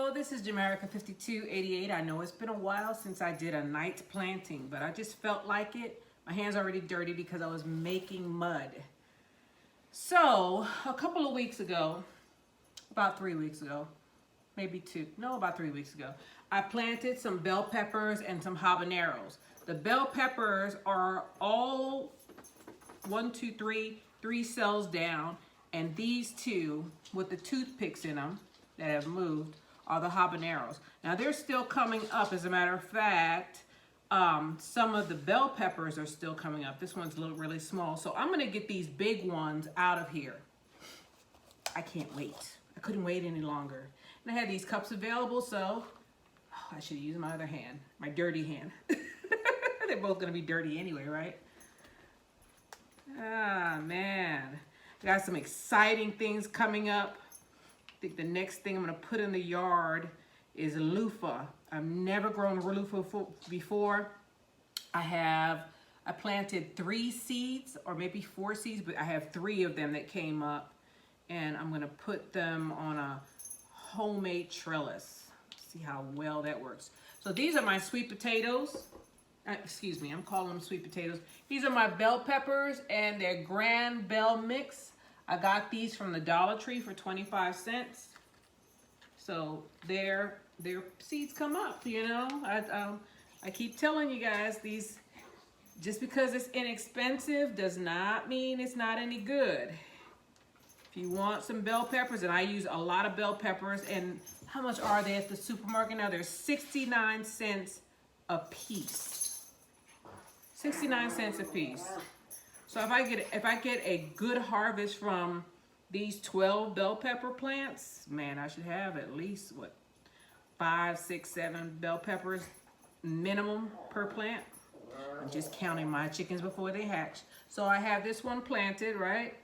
Hello, this is Jamerica 5288. I know it's been a while since I did a night planting, but I just felt like it. My hands are already dirty because I was making mud. So, a couple of weeks ago, about 3 weeks ago, maybe about 3 weeks ago, I planted some bell peppers and some habaneros. The bell peppers are all 3 cells down, and these two with the toothpicks in them that have moved are the habaneros. Now they're still coming up. As a matter of fact, some of the bell peppers are still coming up. This one's really small. So I'm gonna get these big ones out of here. I can't wait. I couldn't wait any longer. And I had these cups available, so I should use my other hand, my dirty hand. They're both gonna be dirty anyway, right? Ah, man. Got some exciting things coming up. I think the next thing I'm gonna put in the yard is loofah. I've never grown loofah before. I planted 3 seeds or maybe 4 seeds, but I have 3 of them that came up, and I'm gonna put them on a homemade trellis. See how well that works. So these are my sweet potatoes. Excuse me, I'm calling them sweet potatoes. These are my bell peppers and their grand bell mix. I got these from the Dollar Tree for 25 cents. So their seeds come up, you know. I keep telling you guys, these, just because it's inexpensive does not mean it's not any good. If you want some bell peppers, and I use a lot of bell peppers, and how much are they at the supermarket now? They're 69 cents a piece. 69 cents a piece. So if I get a good harvest from these 12 bell pepper plants, man, I should have at least, what, 5, 6, 7 bell peppers minimum per plant. I'm just counting my chickens before they hatch. So I have this one planted, right?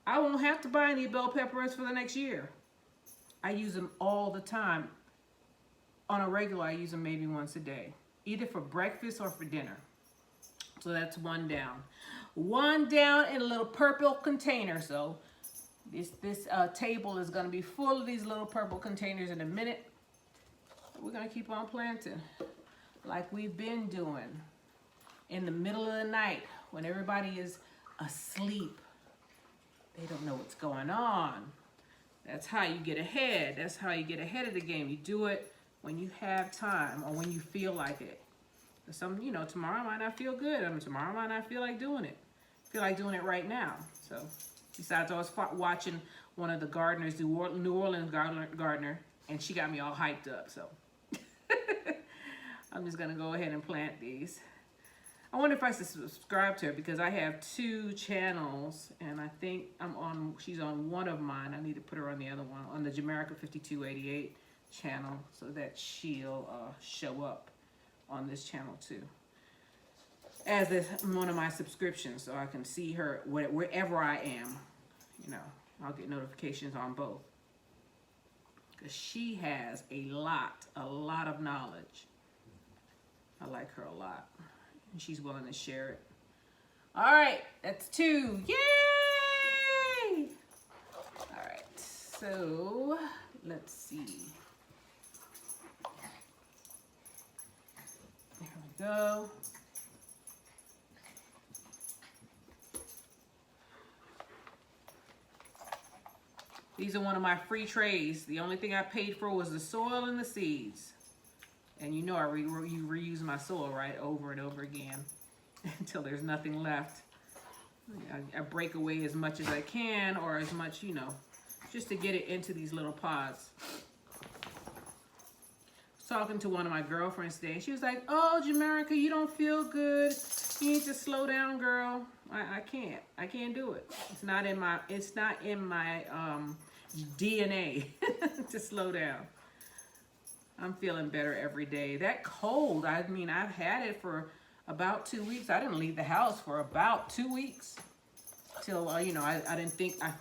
I won't have to buy any bell peppers for the next year. I use them all the time. On a regular, I use them maybe once a day, either for breakfast or for dinner. So that's one down. One down in a little purple container. So this table is going to be full of these little purple containers in a minute. We're going to keep on planting like we've been doing in the middle of the night when everybody is asleep. They don't know what's going on. That's how you get ahead. That's how you get ahead of the game. You do it when you have time or when you feel like it. Tomorrow I might not feel good. Tomorrow I might not feel like doing it. I feel like doing it right now. So, besides, I was watching one of the gardeners, New Orleans gardener, and she got me all hyped up. So, I'm just gonna go ahead and plant these. I wonder if I should subscribe to her because I have 2 channels, and I think she's on one of mine. I need to put her on the other one, on the Jamerica 5288 channel, so that she'll show up on this channel too, as one of my subscriptions, so I can see her wherever I am. You know, I'll get notifications on both, because she has a lot of knowledge. I like her a lot, and she's willing to share it. All right, that's 2. Yay! All right, so let's see. Go. These are one of my free trays. The only thing I paid for was the soil and the seeds. And you know you reuse my soil, right, over and over again until there's nothing left. I break away as much as I can, or as much, just to get it into these little pods. Talking to one of my girlfriends today, and she was like, "Oh, Jamerica, you don't feel good. You need to slow down, girl." I can't do it. It's not in my DNA to slow down. I'm feeling better every day. That cold, I've had it for about 2 weeks. I didn't leave the house for about 2 weeks till I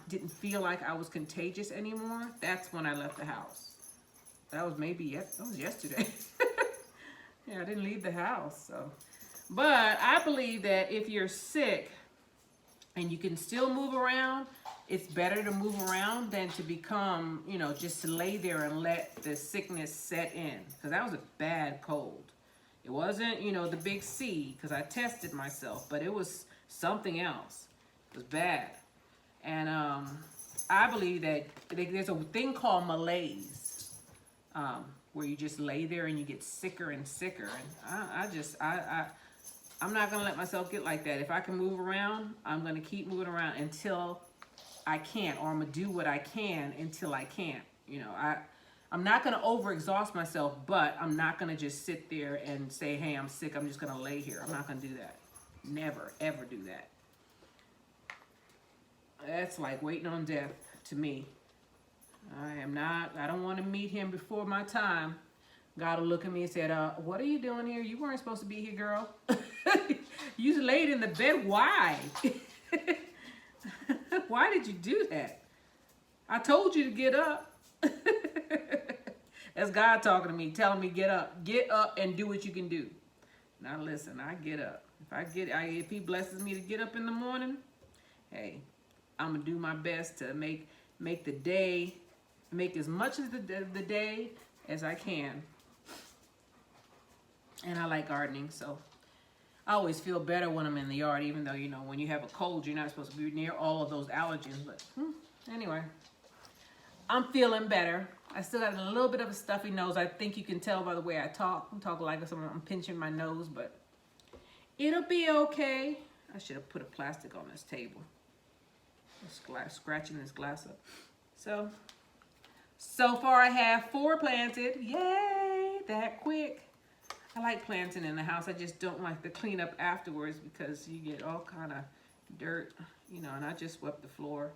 didn't feel like I was contagious anymore. That's when I left the house. That was yesterday. Yeah, I didn't leave the house. So, but I believe that if you're sick and you can still move around, it's better to move around than to become, you know, just to lay there and let the sickness set in. Because that was a bad cold. It wasn't, you know, the big C, because I tested myself, but it was something else. It was bad. And I believe that there's a thing called malaise, where you just lay there and you get sicker and sicker. And I'm not going to let myself get like that. If I can move around, I'm going to keep moving around until I can't, or I'm going to do what I can until I can't. You know, I'm not going to overexhaust myself, but I'm not going to just sit there and say, hey, I'm sick, I'm just going to lay here. I'm not going to do that. Never, ever do that. That's like waiting on death to me. I don't want to meet him before my time. God will look at me and said, what are you doing here? You weren't supposed to be here, girl. You laid in the bed. Why? Why did you do that? I told you to get up. That's God talking to me, telling me get up and do what you can do. Now listen, I get up. If he blesses me to get up in the morning, hey, I'm gonna do my best to make the day, make as much of the day as I can. And I like gardening, so I always feel better when I'm in the yard, even though, you know, when you have a cold, you're not supposed to be near all of those allergens. But anyway, I'm feeling better. I still got a little bit of a stuffy nose. I think you can tell by the way I talk. I'm talking like I'm pinching my nose, but it'll be okay. I should have put a plastic on this table. Scratching this glass up. So far I have 4 planted. Yay, that quick. I like planting in the house. I just don't like the cleanup afterwards because you get all kind of dirt, you know, and I just swept the floor.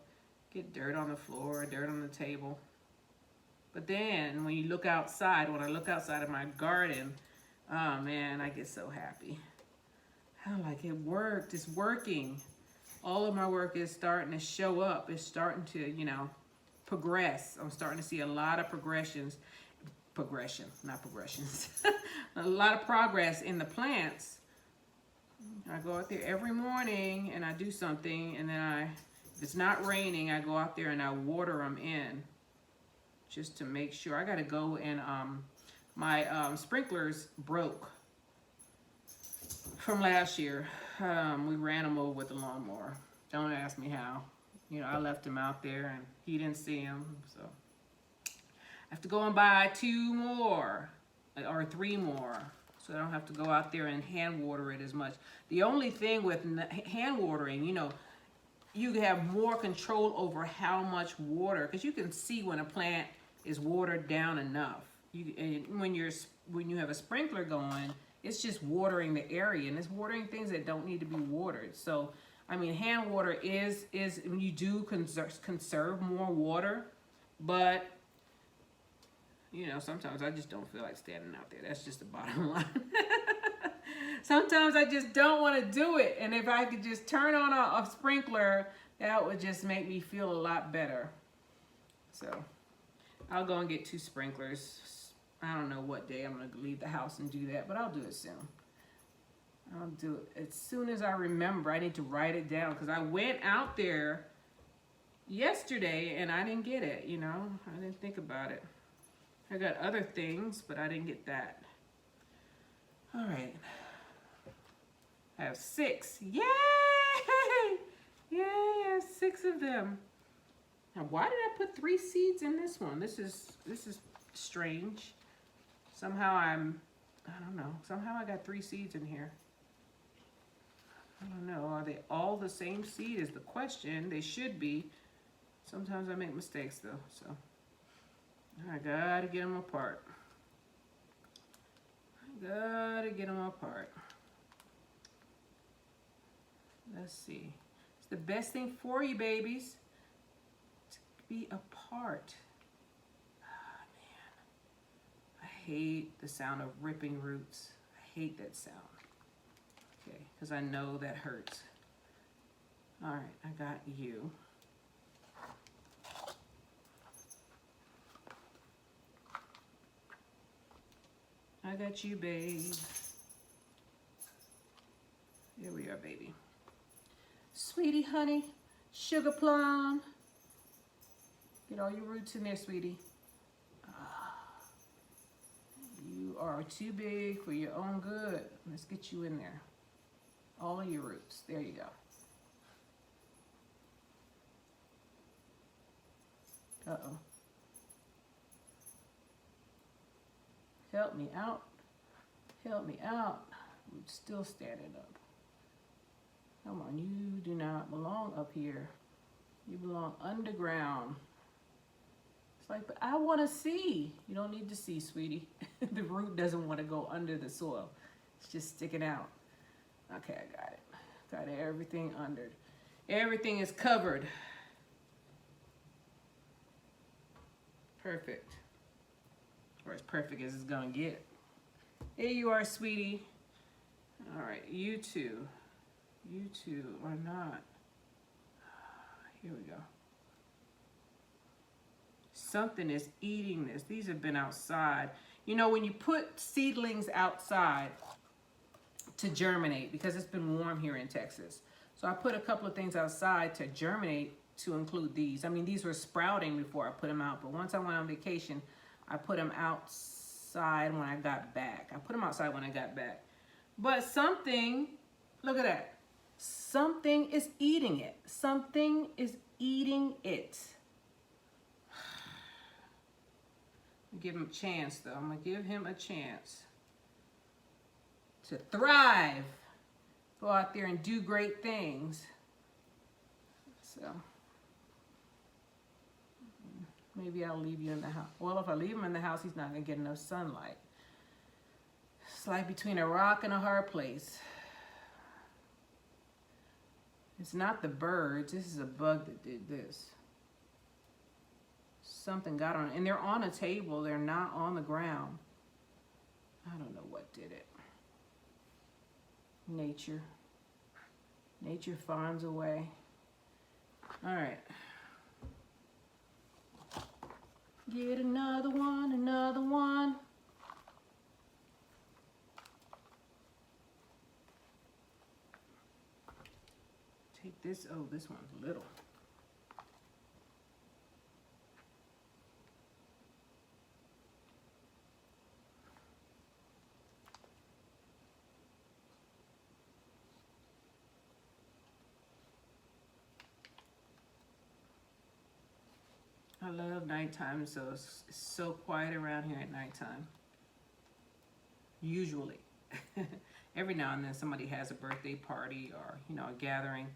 Get dirt on the floor, dirt on the table. But then when you look outside, when I look outside of my garden, oh man, I get so happy. I'm like, it worked, it's working. All of my work is starting to show up. It's starting to, you know, progress. I'm starting to see a lot of not progressions. A lot of progress in the plants. I go out there every morning and I do something, and then if it's not raining, I go out there and I water them in just to make sure. I got to go and my sprinklers broke from last year. We ran them over with the lawnmower. Don't ask me how. You know, I left him out there and he didn't see him, so I have to go and buy 2 more or 3 more, so I don't have to go out there and hand water it as much. The only thing with hand watering, you know, you have more control over how much water, because you can see when a plant is watered down enough. And when you have a sprinkler going, it's just watering the area, and it's watering things that don't need to be watered. So, I mean, hand water is you do conserve more water, but you know, sometimes I just don't feel like standing out there. That's just the bottom line. Sometimes I just don't want to do it. And if I could just turn on a sprinkler, that would just make me feel a lot better. So I'll go and get 2 sprinklers. I don't know what day I'm going to leave the house and do that, but I'll do it soon. I'll do it as soon as I remember. I need to write it down because I went out there yesterday and I didn't get it, you know. I didn't think about it. I got other things, but I didn't get that. All right. I have 6. Yay! Yay, I have 6 of them. Now, why did I put 3 seeds in this one? This is strange. Somehow I don't know. Somehow I got 3 seeds in here. I don't know. Are they all the same seed is the question. They should be. Sometimes I make mistakes though, so I gotta get them apart. Let's see. It's the best thing for you, babies, to be apart. Oh, man. I hate the sound of ripping roots. I hate that sound. Okay, because I know that hurts. All right, I got you. I got you, babe. Here we are, baby. Sweetie, honey, sugar plum. Get all your roots in there, sweetie. You are too big for your own good. Let's get you in there. All of your roots. There you go. Uh-oh. Help me out. Help me out. Roots still standing up. Come on, you do not belong up here. You belong underground. It's like, but I want to see. You don't need to see, sweetie. The root doesn't want to go under the soil. It's just sticking out. Okay, I got it. Got everything under. Everything is covered. Perfect. Or as perfect as it's gonna get. There you are, sweetie. All right, you two are not. Here we go. Something is eating this. These have been outside. You know, when you put seedlings outside to germinate, because it's been warm here in Texas. So I put a couple of things outside to germinate, to include these. I mean, these were sprouting before I put them out, but once I went on vacation, I put them outside when I got back. I put them outside when I got back. But something, look at that. Something is eating it. Something is eating it. Give him a chance, though. I'm going to give him a chance to thrive. Go out there and do great things. So maybe I'll leave you in the house. Well, if I leave him in the house, he's not going to get enough sunlight. It's like between a rock and a hard place. It's not the birds. This is a bug that did this. Something got on it. And they're on a table. They're not on the ground. I don't know what did it. Nature. Nature finds a way. All right. Get another one, another one. Take this. Oh, this one's little. I love nighttime, so it's so quiet around here at nighttime. Usually. Every now and then somebody has a birthday party or, you know, a gathering.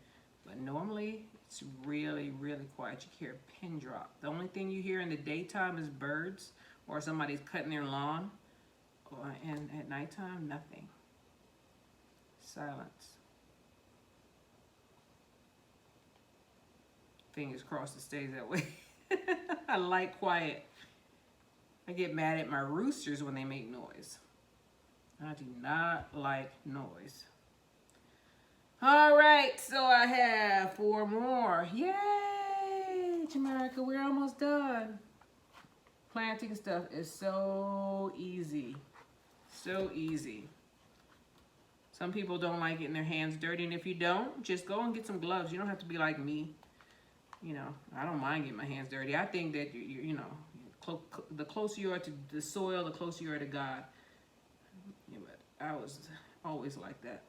But normally it's really, really quiet. You can hear a pin drop. The only thing you hear in the daytime is birds or somebody's cutting their lawn. And at nighttime, nothing. Silence. Fingers crossed it stays that way. I like quiet. I get mad at my roosters when they make noise. I do not like noise. All right, so I have 4 more. Yay, Jamaica, we're almost done. Planting stuff is so easy. So easy. Some people don't like getting their hands dirty, and if you don't, just go and get some gloves. You don't have to be like me. You know, I don't mind getting my hands dirty. I think that, you know, the closer you are to the soil, the closer you are to God. Yeah, but I was always like that.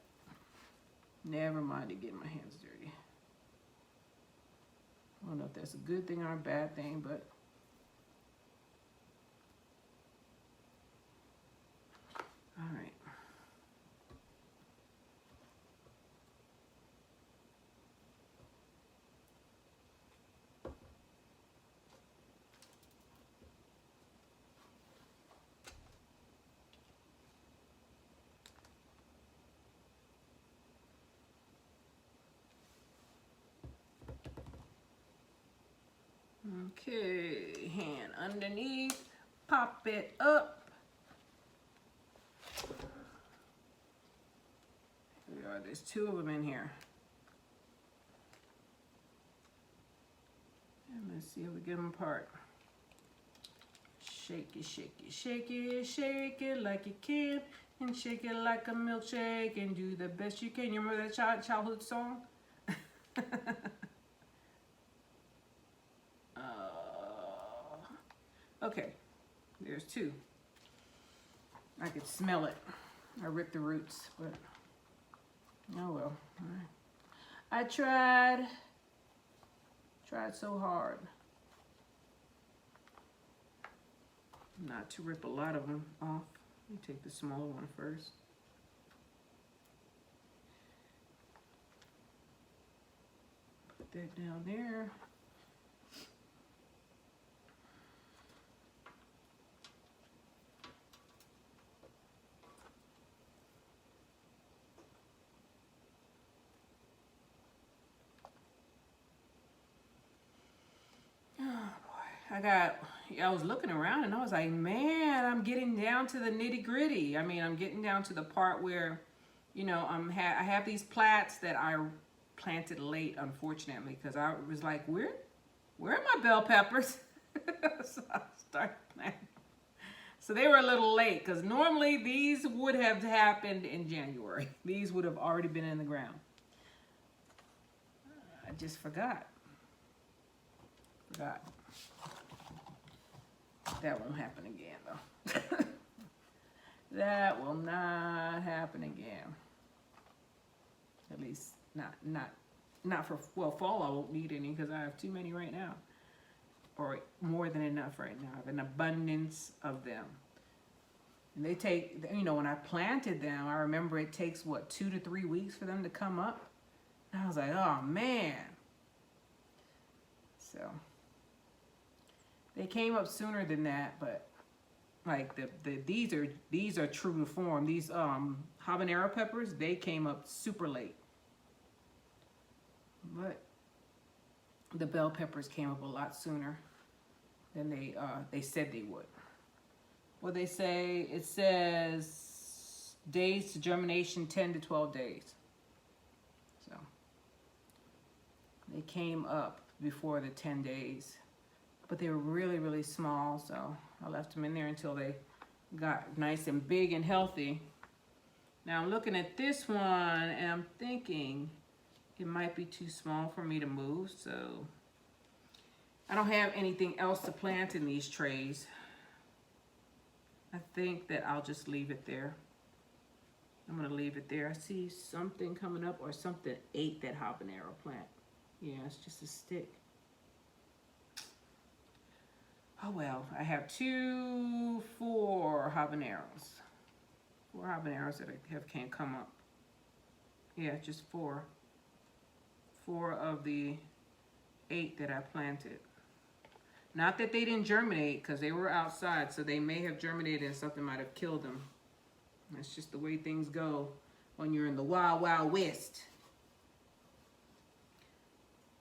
Never minded getting my hands dirty. I don't know if that's a good thing or a bad thing, but all right. Okay, hand underneath, pop it up. Here we are, there's 2 of them in here. And let's see if we get them apart. Shake it, shake it, shake it, shake it like you can, and shake it like a milkshake, and do the best you can. You remember that childhood song? Okay, there's two. I could smell it. I ripped the roots, but oh well. I tried so hard not to rip a lot of them off. Let me take the smaller one first. Put that down there. I was looking around and I was like, man, I'm getting down to the nitty gritty. I mean, I'm getting down to the part where, you know, I have these plats that I planted late, unfortunately, because I was like, where are my bell peppers? So I started planting. So they were a little late because normally these would have happened in January. These would have already been in the ground. I just forgot. That won't happen again, though. That will not happen again. At least not for, well, fall I won't need any because I have too many right now. Or more than enough right now. I have an abundance of them. And they take, you know, when I planted them, I remember it takes, what, 2 to 3 weeks for them to come up? And I was like, oh, man. So they came up sooner than that, but like these are true to form. These habanero peppers, they came up super late. But the bell peppers came up a lot sooner than they said they would. Well, it says days to germination, 10 to 12 days. So they came up before the 10 days. But they were really, really small, so I left them in there until they got nice and big and healthy. Now I'm looking at this one and I'm thinking it might be too small for me to move, so I don't have anything else to plant in these trays. I think that I'll just leave it there. I'm gonna leave it there. I see something coming up or something ate that habanero plant. Yeah, it's just a stick. Oh well, I have 4 habaneros. 4 habaneros that can't come up. Yeah, just 4. 4 of the 8 that I planted. Not that they didn't germinate, because they were outside, so they may have germinated and something might have killed them. That's just the way things go when you're in the Wild Wild West.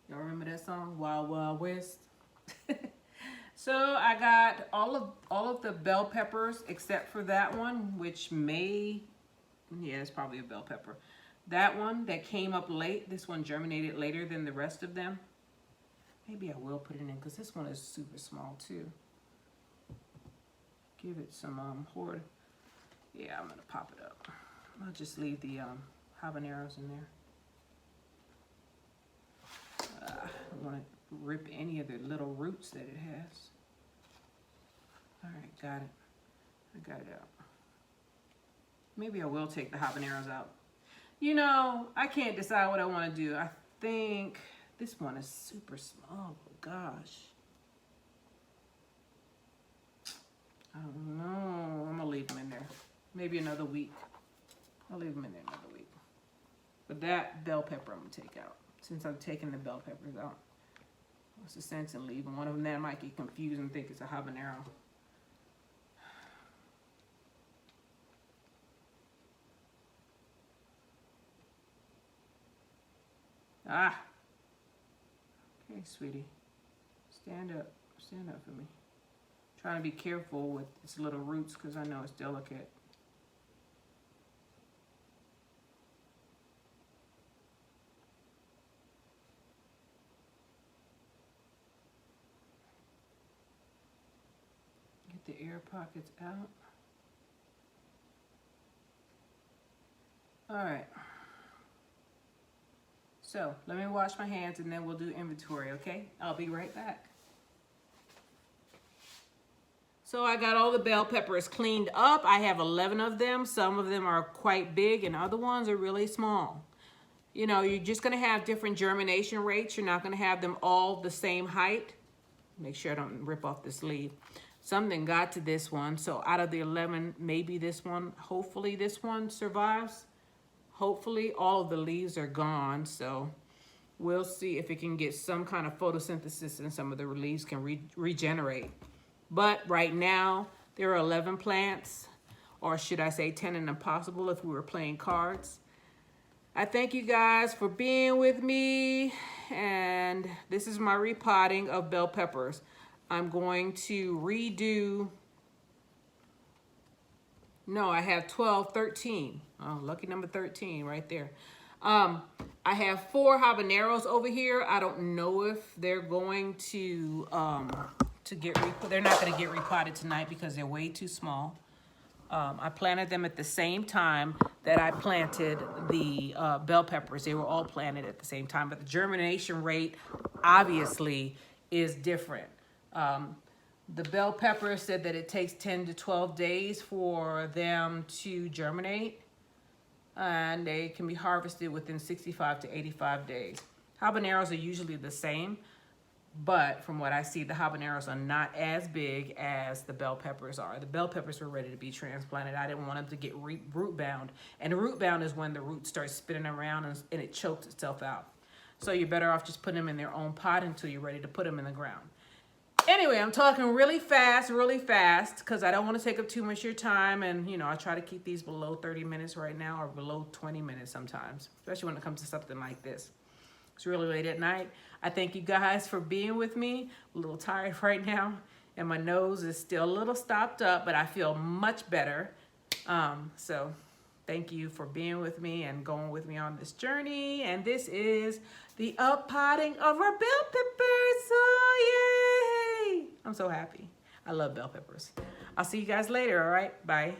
Y'all remember that song, Wild Wild West? So I got all of the bell peppers except for that one, which may, yeah, it's probably a bell pepper. That one that came up late, this one germinated later than the rest of them. Maybe I will put it in because this one is super small too. Give it some horde. Yeah, I'm gonna pop it up. I'll just leave the habaneros in there. I don't want to rip any of the little roots that it has. All right, got it. I got it out. Maybe I will take the habaneros out. You know, I can't decide what I want to do. I think this one is super small. Oh gosh. I don't know. I'm gonna leave them in there. Maybe another week. I'll leave them in there another week. But that bell pepper I'm gonna take out. Since I'm taking the bell peppers out. What's the sense in leaving one of them? That might get confused and think it's a habanero. Ah. Okay, sweetie. Stand up. Stand up for me. Trying to be careful with its little roots because I know it's delicate. Get the air pockets out. All right. So let me wash my hands and then we'll do inventory, okay? I'll be right back. So I got all the bell peppers cleaned up. I have 11 of them. Some of them are quite big and other ones are really small. You know, you're just gonna have different germination rates. You're not gonna have them all the same height. Make sure I don't rip off this leaf. Something got to this one. So out of the 11, maybe this one, hopefully this one survives. Hopefully all of the leaves are gone. So we'll see if it can get some kind of photosynthesis and some of the leaves can regenerate. But right now, there are 11 plants, or should I say 10 and impossible if we were playing cards. I thank you guys for being with me, and this is my repotting of bell peppers. I'm going to redo, no, I have 12, 13. Oh, lucky number 13 right there. I have 4 habaneros over here. I don't know if they're going to they're not going to get repotted tonight because they're way too small. I planted them at the same time that I planted the bell peppers. They were all planted at the same time, but the germination rate obviously is different. The bell pepper said that it takes 10 to 12 days for them to germinate, and they can be harvested within 65 to 85 days. Habaneros are usually the same, but from what I see, the habaneros are not as big as the bell peppers are. The bell peppers were ready to be transplanted. I didn't want them to get root bound. And root bound is when the root starts spinning around and it chokes itself out. So you're better off just putting them in their own pot until you're ready to put them in the ground. Anyway, I'm talking really fast, because I don't want to take up too much of your time. And, you know, I try to keep these below 30 minutes right now, or below 20 minutes sometimes, especially when it comes to something like this. It's really late at night. I thank you guys for being with me. I'm a little tired right now, and my nose is still a little stopped up, but I feel much better. So thank you for being with me and going with me on this journey. And this is the uppotting of our bell peppers. Oh, yay! I'm so happy. I love bell peppers. I'll see you guys later, all right? Bye.